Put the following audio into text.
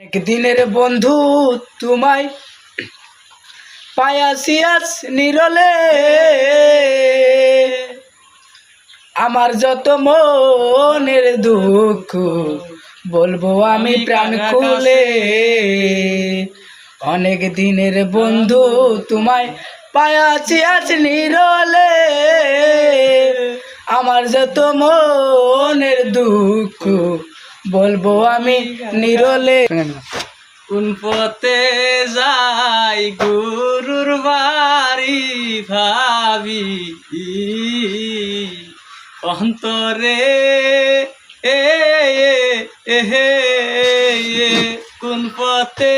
একদিনের বন্ধু তোমায় পায়াছি আজ নিরলে, আমার যত মনের দুঃখ বলবো আমি প্রাণ খুলে। অনেক দিনের বন্ধু তোমায় পায়াছি আজ নিরলে, আমার যত মনের দুঃখ বলবো আমি নিরলে। কোন পথে যাই গুরুর বাড়ি ভাবি অন্তরে এ হে কোন পথে